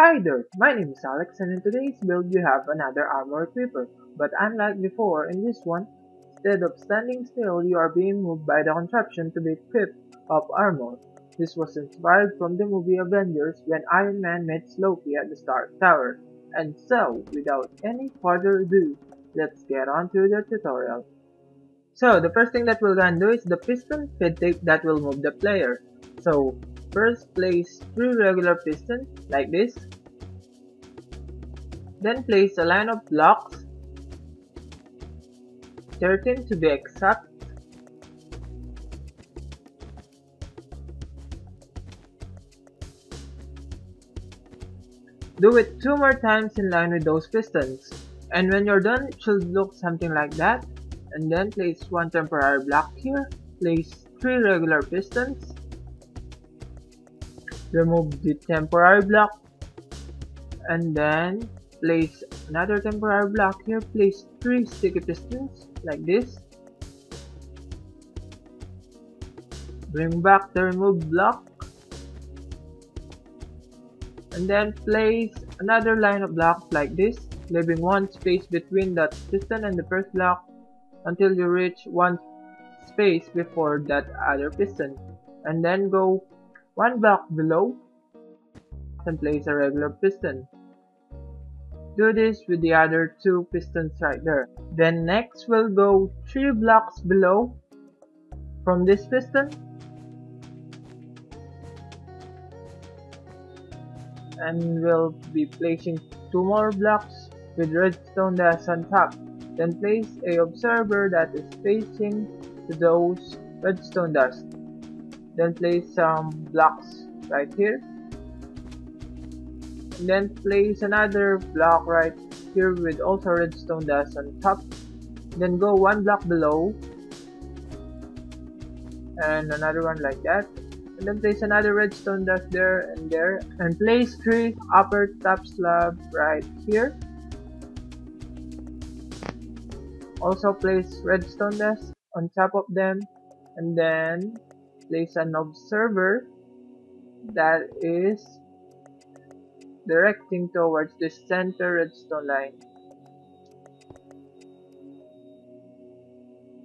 Hi there, my name is Alex and in today's build we have another armor creeper, but unlike before in this one, instead of standing still you are being moved by the contraption to be equipped of armor. This was inspired from the movie Avengers when Iron Man meets Loki at the Stark Tower. And so, without any further ado, let's get on to the tutorial. So, the first thing that we're gonna do is the piston feed tape that will move the player. So, first place 3 regular pistons like this. Then place a line of blocks, 13 to be exact. Do it 2 more times in line with those pistons. And when you're done, it should look something like that. And then place 1 temporary block here, place 3 regular pistons, remove the temporary block, and then place another temporary block here, place 3 sticky pistons like this, bring back the removed block, and then place another line of blocks like this, leaving 1 space between that piston and the first block until you reach 1 space before that other piston, and then go 1 block below and place a regular piston. Do this with the other 2 pistons right there. Then next we'll go 3 blocks below from this piston and we'll be placing 2 more blocks with redstone dust on top. Then place a observer that is facing to those redstone dust. Then place some blocks right here. And then place another block right here with also redstone dust on top. Then go 1 block below and another one like that. And then place another redstone dust there and place 3 upper top slab right here. Also place redstone dust on top of them and then place an observer that is directing towards the center redstone line.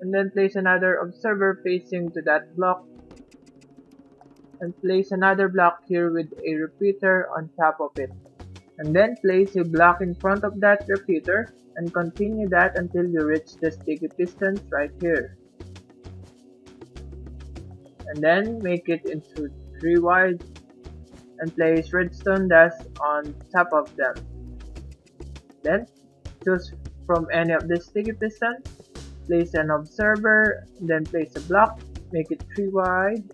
And then place another observer facing to that block and place another block here with a repeater on top of it. And then place a block in front of that repeater and continue that until you reach the sticky pistons right here. And then make it into 3 wide and place redstone dust on top of them. Then choose from any of the sticky pistons, place an observer, then place a block, make it 3 wide,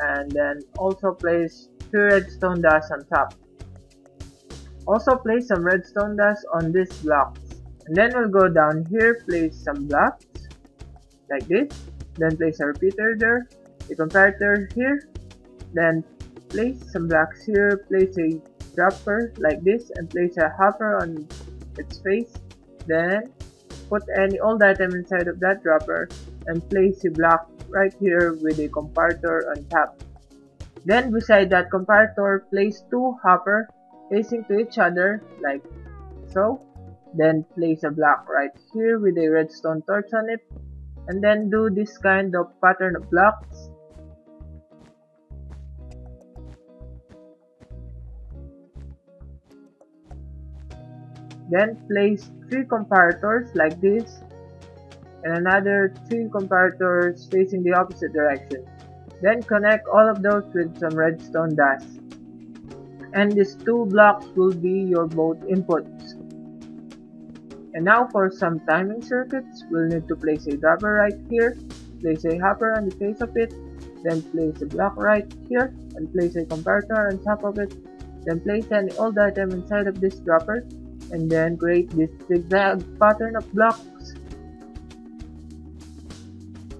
and then also place 2 redstone dust on top. Also place some redstone dust on these blocks. And then we'll go down here, place some blocks like this, then place a repeater there, a comparator here, then place some blocks here, place a dropper like this and place a hopper on its face, then put any old item inside of that dropper and place a block right here with a comparator on top. Then beside that comparator, place 2 hopper facing to each other like so. Then place a block right here with a redstone torch on it and then do this kind of pattern of blocks. Then place 3 comparators like this and another 3 comparators facing the opposite direction. Then connect all of those with some redstone dust. And these 2 blocks will be your both inputs. And now for some timing circuits, we'll need to place a dropper right here, place a hopper on the face of it, then place a block right here, and place a comparator on top of it, then place any old item inside of this dropper, and then create this zigzag pattern of blocks.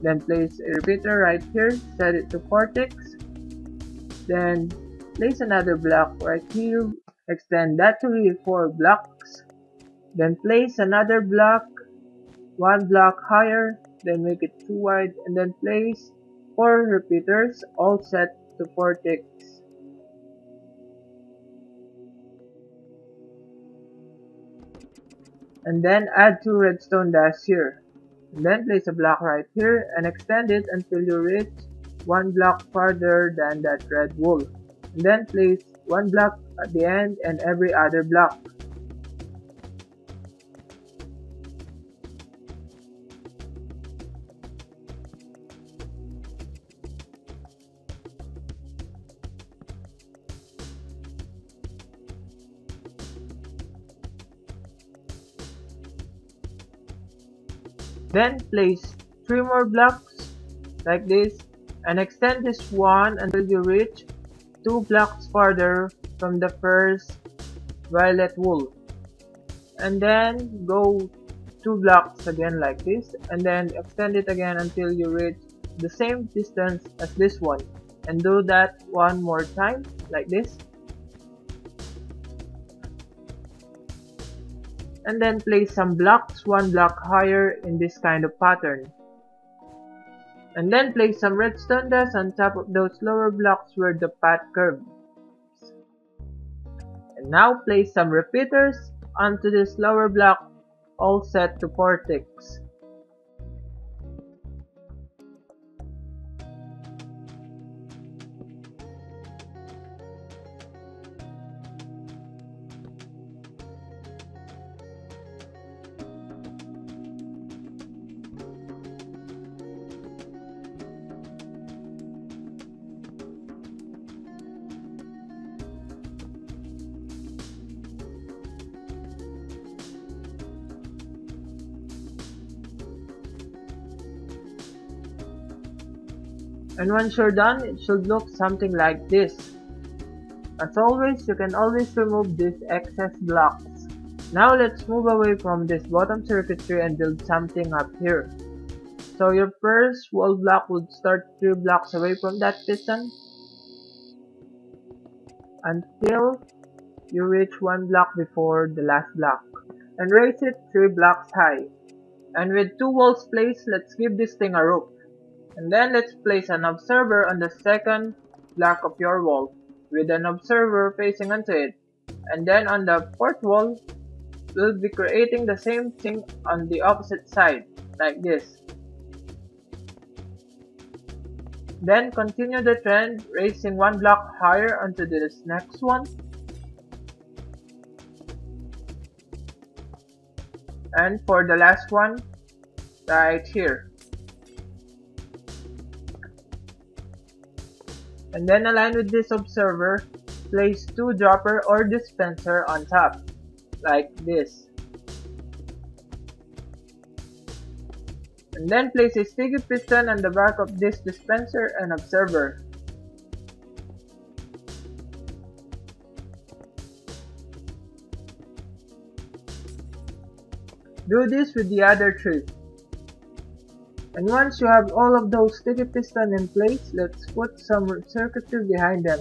Then place a repeater right here, set it to 4 ticks, then place another block right here, extend that to be 4 blocks, then place another block 1 block higher, then make it 2 wide, and then place 4 repeaters all set to 4 ticks. and then add 2 redstone dashes here. And then place a block right here and extend it until you reach 1 block farther than that red wool. And then place 1 block at the end and every other block. Then place 3 more blocks like this and extend this one until you reach 2 blocks farther from the first violet wool. And then go 2 blocks again like this and then extend it again until you reach the same distance as this one. And do that one more time like this. And then place some blocks 1 block higher in this kind of pattern. And then place some redstone dust on top of those lower blocks where the path curves. And now place some repeaters onto this lower block, all set to 4 ticks. And once you're done, it should look something like this. As always, you can always remove these excess blocks. Now let's move away from this bottom circuitry and build something up here. So your first wall block would start 3 blocks away from that piston until you reach 1 block before the last block. And raise it 3 blocks high. And with 2 walls placed, let's give this thing a roof. And then let's place an observer on the second block of your wall with an observer facing onto it. And then on the 4th wall, we'll be creating the same thing on the opposite side, like this. Then continue the trend, raising 1 block higher onto this next one. And for the last one, right here. And then align with this observer, place 2 dropper or dispenser on top, like this. And then place a sticky piston on the back of this dispenser and observer. Do this with the other 3. And once you have all of those sticky pistons in place, let's put some circuitry behind them.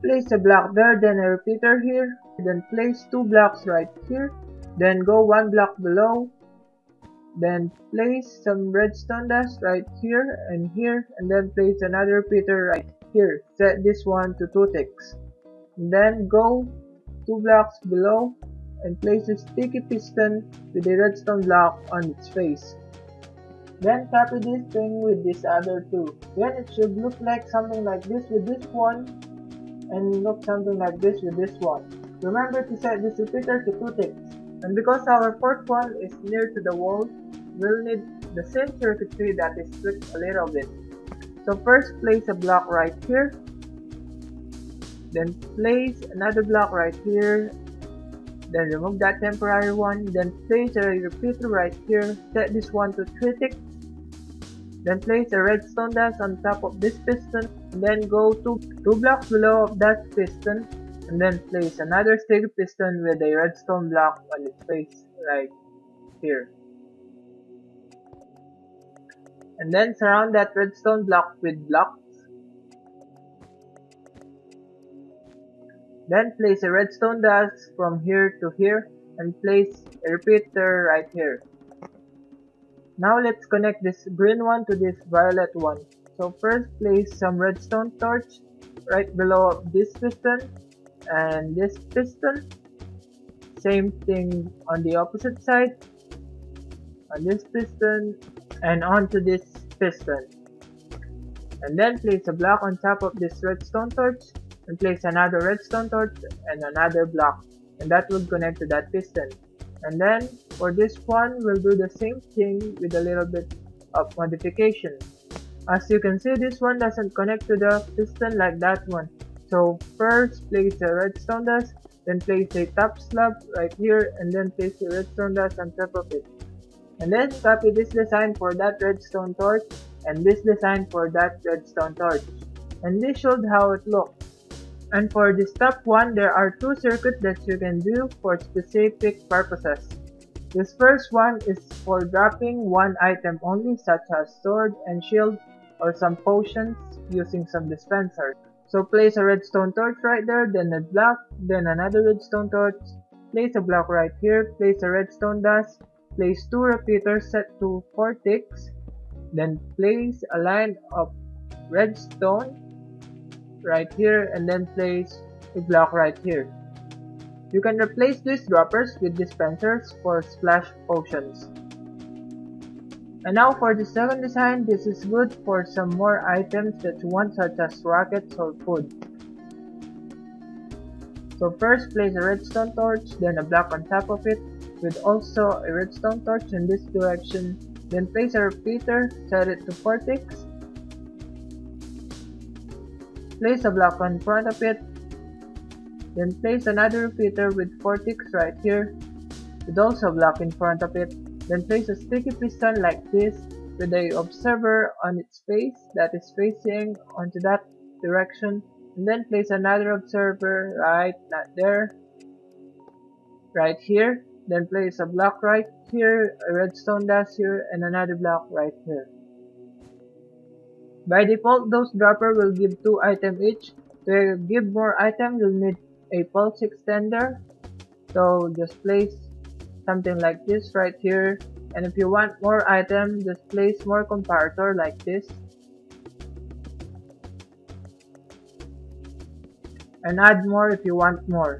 Place a block there, then a repeater here, then place 2 blocks right here, then go 1 block below, then place some redstone dust right here, and then place another repeater right here. Set this one to 2 ticks. And then go 2 blocks below and place a sticky piston with a redstone block on its face. Then copy this thing with this other 2. Then it should look like something like this with this one, and look something like this with this one. Remember to set this repeater to 2 ticks. And because our 4th one is near to the wall, we'll need the same circuitry that is tweaked a little bit. So first place a block right here, then place another block right here, then remove that temporary one, then place a repeater right here, set this one to 3 ticks, then place a redstone dust on top of this piston, and then go to 2 blocks below of that piston, and then place another sticky piston with a redstone block on its face right here. And then surround that redstone block with blocks. Then place a redstone dust from here to here and place a repeater right here. Now let's connect this green one to this violet one. So first place some redstone torch right below this piston and this piston. same thing on the opposite side, on this piston, and onto this piston. And then place a block on top of this redstone torch, and place another redstone torch and another block, and that will connect to that piston. And then for this one, we'll do the same thing with a little bit of modification. As you can see, this one doesn't connect to the piston like that one. So first place a redstone dust, then place a top slab right here, and then place the redstone dust on top of it. And then copy this design for that redstone torch, and this design for that redstone torch. And this showed how it looks. And for this top one, there are two circuits that you can do for specific purposes. This first one is for dropping one item only, such as sword and shield, or some potions using some dispensers. So place a redstone torch right there, then a block, then another redstone torch, place a block right here, place a redstone dust, place two repeaters set to 4 ticks, then place a line of redstone right here, and then place a block right here. You can replace these droppers with dispensers for splash potions. And now for the second design, this is good for some more items that you want, such as rockets or food. So first place a redstone torch, then a block on top of it, with also a redstone torch in this direction. Then place a repeater, set it to 4 ticks. Place a block in front of it. Then place another repeater with 4 ticks right here, with also a block in front of it. Then place a sticky piston like this, with a observer on its face that is facing onto that direction. And then place another observer right not there, right here. Then place a block right here, a redstone dust here, and another block right here. By default, those dropper will give 2 items each. To give more items, you'll need a pulse extender. So just place something like this right here. And if you want more items, just place more comparator like this. And add more if you want more.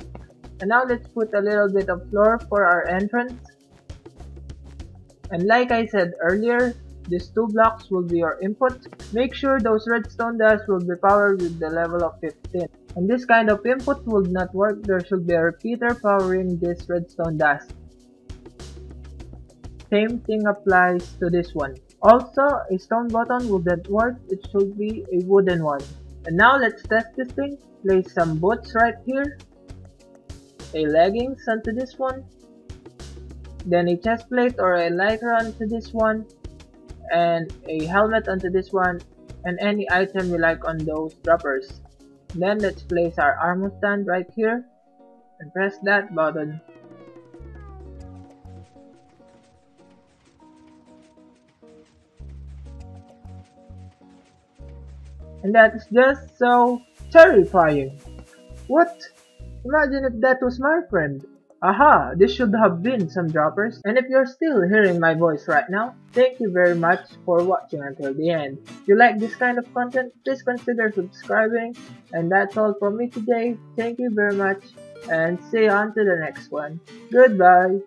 And now let's put a little bit of floor for our entrance. And like I said earlier, these 2 blocks will be your input. Make sure those redstone dust will be powered with the level of 15. And this kind of input will not work. There should be a repeater powering this redstone dust. Same thing applies to this one. Also, a stone button will not work. It should be a wooden one. And now let's test this thing. Place some boots right here, a leggings onto this one, then a chest plate or a lighter onto this one, and a helmet onto this one, and any item you like on those droppers. Then let's place our armor stand right here and press that button. And that is just so terrifying. What? Imagine if that was my friend. Aha, this should have been some droppers. And if you're still hearing my voice right now, thank you very much for watching until the end. If you like this kind of content, please consider subscribing. And that's all from me today. Thank you very much, and see you on to the next one. Goodbye.